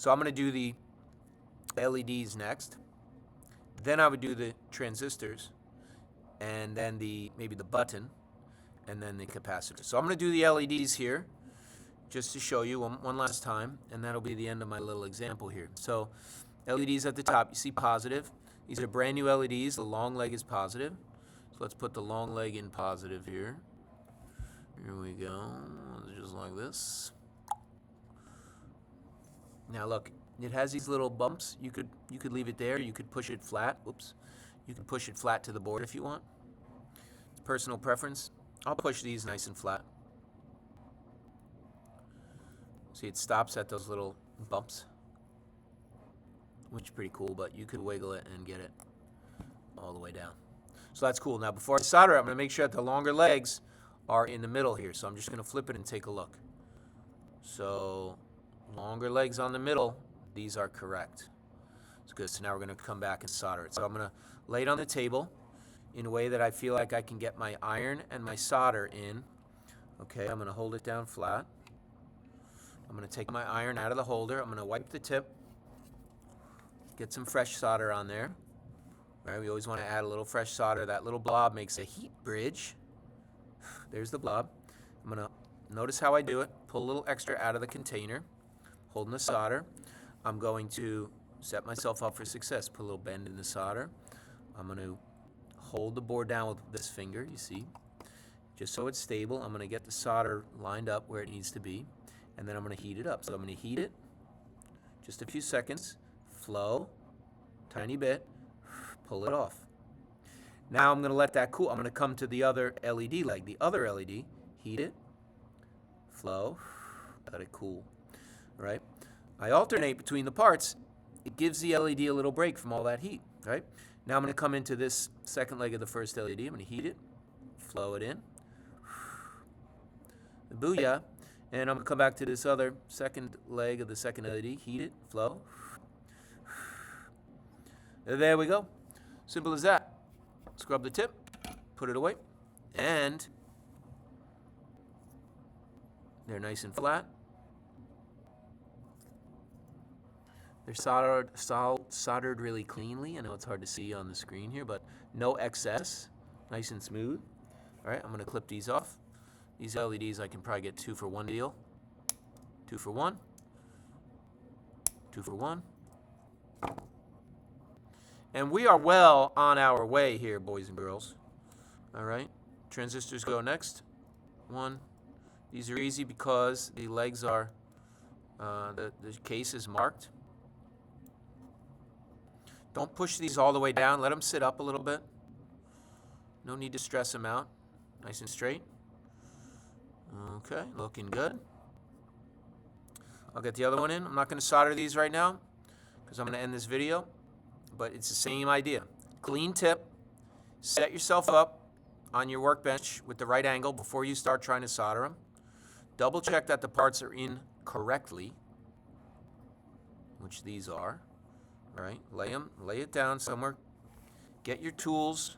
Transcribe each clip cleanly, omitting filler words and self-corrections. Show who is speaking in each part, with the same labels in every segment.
Speaker 1: So I'm going to do the LEDs next. Then I would do the transistors, and then maybe the button, and then the capacitor. So I'm going to do the LEDs here just to show you one last time, and that'll be the end of my little example here. So LEDs at the top, you see positive. These are brand new LEDs. The long leg is positive. So let's put the long leg in positive here. Here we go, just like this. Now look, it has these little bumps. You could leave it there. You could push it flat. Oops. You can push it flat to the board if you want. It's personal preference. I'll push these nice and flat. See, it stops at those little bumps, which is pretty cool, but you could wiggle it and get it all the way down. So that's cool. Now before I solder it, I'm going to make sure that the longer legs are in the middle here. So I'm just going to flip it and take a look. So longer legs on the middle, these are correct. It's good. So now we're going to come back and solder it. So I'm going to lay it on the table in a way that I feel like I can get my iron and my solder in. Okay, I'm going to hold it down flat. I'm going to take my iron out of the holder. I'm going to wipe the tip. Get some fresh solder on there. All right, we always want to add a little fresh solder. That little blob makes a heat bridge. There's the blob. I'm going to notice how I do it. Pull a little extra out of the container, holding the solder. I'm going to set myself up for success. Put a little bend in the solder. I'm going to hold the board down with this finger, you see, just so it's stable. I'm going to get the solder lined up where it needs to be, and then I'm going to heat it up. So I'm going to heat it just a few seconds, flow, tiny bit, pull it off. Now I'm going to let that cool. I'm going to come to the other LED leg, the other LED, heat it, flow, let it cool, right? I alternate between the parts. It gives the LED a little break from all that heat, right? Now I'm going to come into this second leg of the first LED. I'm going to heat it, flow it in, booyah, and I'm going to come back to this other second leg of the second LED, heat it, flow. There we go. Simple as that. Scrub the tip, put it away, and they're nice and flat. They're soldered really cleanly. I know it's hard to see on the screen here, but no excess, nice and smooth. All right, I'm going to clip these off. These LEDs, I can probably get 2 for 1 deal. 2 for 1. 2 for 1. And we are well on our way here, boys and girls. All right, transistors go next. 1. These are easy because the legs are, the case is marked. Don't push these all the way down. Let them sit up a little bit. No need to stress them out. Nice and straight. Okay, looking good. I'll get the other one in. I'm not going to solder these right now because I'm going to end this video. But it's the same idea. Clean tip. Set yourself up on your workbench with the right angle before you start trying to solder them. Double check that the parts are in correctly, which these are. Right? Lay it down somewhere. Get your tools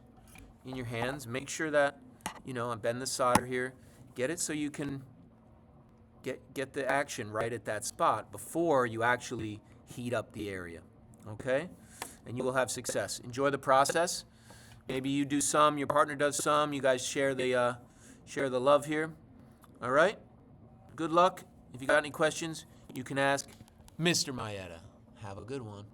Speaker 1: in your hands. Make sure that, and bend the solder here. Get it so you can get the action right at that spot before you actually heat up the area. Okay? And you will have success. Enjoy the process. Maybe you do some, your partner does some. You guys share the love here. All right? Good luck. If you got any questions, you can ask Mr. Maeda. Have a good one.